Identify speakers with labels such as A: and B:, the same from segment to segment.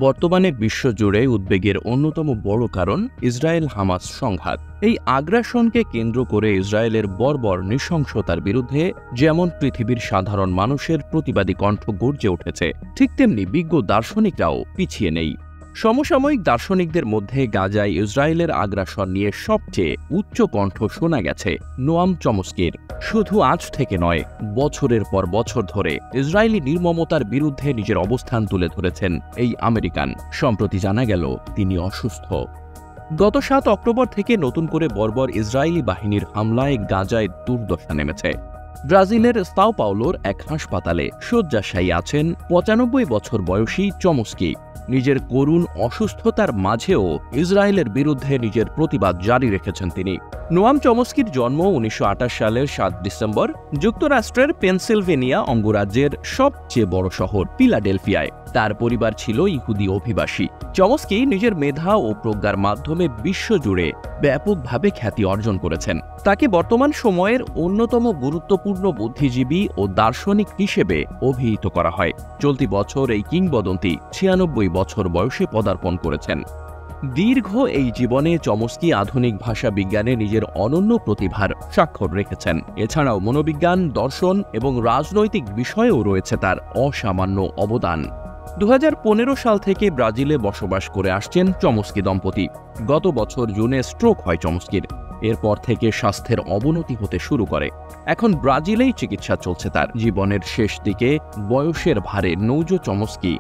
A: বর্তমানে বিশ্বজুড়ে উদ্বেগের অন্যতম বড় কারণ ইসরায়েল হামাস সংঘাত। এই আগ্রাসনকে কেন্দ্র করে ইসরায়েলের বর্বর নৃশংসতার বিরুদ্ধে যেমন পৃথিবীর সাধারণ মানুষের প্রতিবাদী কণ্ঠ গর্জে উঠেছে, ঠিক তেমনি বিজ্ঞ দার্শনিকরাও পিছিয়ে নেই। সমসাময়িক দার্শনিকদের মধ্যে গাজায় ইসরায়েলের আগ্রাসন নিয়ে সবচেয়ে উচ্চ কণ্ঠ শোনা গেছে নোয়াম চমস্কির। শুধু আজ থেকে নয়, বছরের পর বছর ধরে ইসরায়েলি নির্মমতার বিরুদ্ধে নিজের অবস্থান তুলে ধরেছেন এই আমেরিকান। সম্প্রতি জানা গেল তিনি অসুস্থ। গত ৭ অক্টোবর থেকে নতুন করে বর্বর ইসরায়েলি বাহিনীর হামলায় গাজায় দুর্দশা নেমেছে। ব্রাজিলের সাও পাওলোর এক হাসপাতালে শয্যাশায়ী আছেন ৯৫ বছর বয়সী চমস্কি। নিজের করুণ অসুস্থতার মাঝেও ইসরায়েলের বিরুদ্ধে নিজের প্রতিবাদ জারি রেখেছেন তিনি। নোয়াম চমস্কির জন্ম ১৯২৮ সালের ৭ ডিসেম্বর যুক্তরাষ্ট্রের পেনসিলভেনিয়া অঙ্গরাজ্যের সবচেয়ে বড় শহর ফিলাডেলফিয়ায়। তার পরিবার ছিল ইহুদি অভিবাসী। চমস্কি নিজের মেধা ও প্রজ্ঞার মাধ্যমে বিশ্বজুড়ে ব্যাপকভাবে খ্যাতি অর্জন করেছেন। তাকে বর্তমান সময়ের অন্যতম গুরুত্বপূর্ণ বুদ্ধিজীবী ও দার্শনিক হিসেবে অভিহিত করা হয়। চলতি বছর এই কিংবদন্তি ৯৬ বছর বয়সে পদার্পণ করেছেন। দীর্ঘ এই জীবনে চমস্কি আধুনিক ভাষা বিজ্ঞানে নিজের অনন্য প্রতিভার স্বাক্ষর রেখেছেন। এছাড়াও মনোবিজ্ঞান, দর্শন এবং রাজনৈতিক বিষয়েও রয়েছে তার অসামান্য অবদান। ২০১৫ সাল থেকে ব্রাজিলে বসবাস করে আসছেন চমস্কি দম্পতি। গত বছর জুনে স্ট্রোক হয় চমস্কির। এরপর থেকে স্বাস্থ্যের অবনতি হতে শুরু করে। এখন ব্রাজিলেই চিকিৎসা চলছে তার। জীবনের শেষ দিকে বয়সের ভারে নৌজো চমস্কি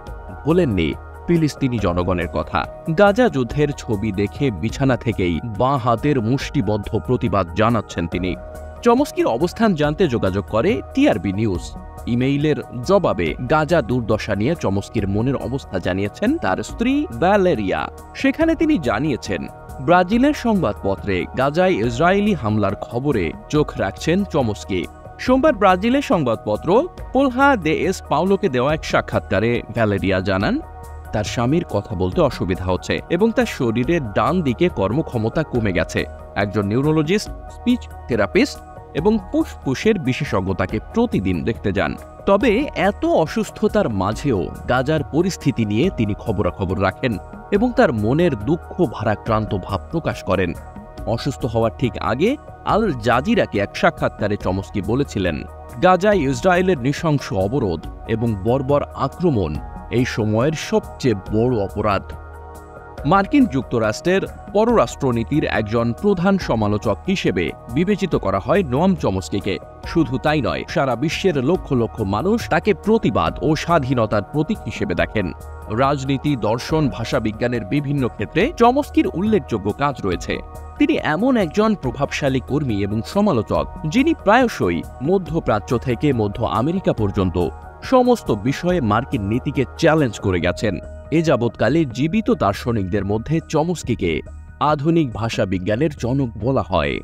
A: ভোলেননি ফিলিস্তিনি জনগণের কথা। গাজা যুদ্ধের ছবি দেখে বিছানা থেকেই বাঁ হাতের মুষ্টিবদ্ধ প্রতিবাদ জানাচ্ছেন তিনি। চমস্কির অবস্থান জানতে যোগাযোগ করে টিআরবি নিউজ। ইমেইলের জবাবে গাজা দুর্দশা নিয়ে চমস্কির মনের অবস্থা জানিয়েছেন তার স্ত্রী ভ্যালেরিয়া। সেখানে তিনি জানিয়েছেন, ব্রাজিলের সংবাদপত্রে গাজায় ইসরায়েলি হামলার খবরে চোখ রাখছেন চমস্কি। সোমবার ব্রাজিলের সংবাদপত্র পোলহা দে এস পাওলোকে দেওয়া এক সাক্ষাৎকারে ভ্যালেরিয়া জানান, তার স্বামীর কথা বলতে অসুবিধা হচ্ছে এবং তার শরীরের ডান দিকে কর্মক্ষমতা কমে গেছে। একজন নিউরোলজিস্ট, স্পিচ থেরাপিস্ট এবং ফুসফুসের বিশেষজ্ঞ তাকে প্রতিদিন দেখতে যান। তবে এত অসুস্থতার মাঝেও গাজার পরিস্থিতি নিয়ে তিনি খবরাখবর রাখেন এবং তার মনের দুঃখ ভারাক্রান্ত ভাব প্রকাশ করেন। অসুস্থ হওয়ার ঠিক আগে আল জাজিরাকে এক সাক্ষাৎকারে চমস্কি বলেছিলেন, গাজায় ইসরায়েলের নৃশংস অবরোধ এবং বর্বর আক্রমণ এই সময়ের সবচেয়ে বড় অপরাধ। মার্কিন যুক্তরাষ্ট্রের পররাষ্ট্রনীতির একজন প্রধান সমালোচক হিসেবে বিবেচিত করা হয় নোয়াম চমস্কিকে। শুধু তাই নয়, সারা বিশ্বের লক্ষ লক্ষ মানুষ তাকে প্রতিবাদ ও স্বাধীনতার প্রতীক হিসেবে দেখেন। রাজনীতি, দর্শন, ভাষাবিজ্ঞানের বিভিন্ন ক্ষেত্রে চমস্কির উল্লেখযোগ্য কাজ রয়েছে। তিনি এমন একজন প্রভাবশালী কর্মী এবং সমালোচক যিনি প্রায়শই মধ্যপ্রাচ্য থেকে মধ্য আমেরিকা পর্যন্ত সমস্ত বিষয়ে মার্কিন নীতিকে চ্যালেঞ্জ করে গেছেন। এ যাবৎকালে জীবিত দার্শনিকদের মধ্যে চমস্কিকে আধুনিক ভাষাবিজ্ঞানের জনক বলা হয়।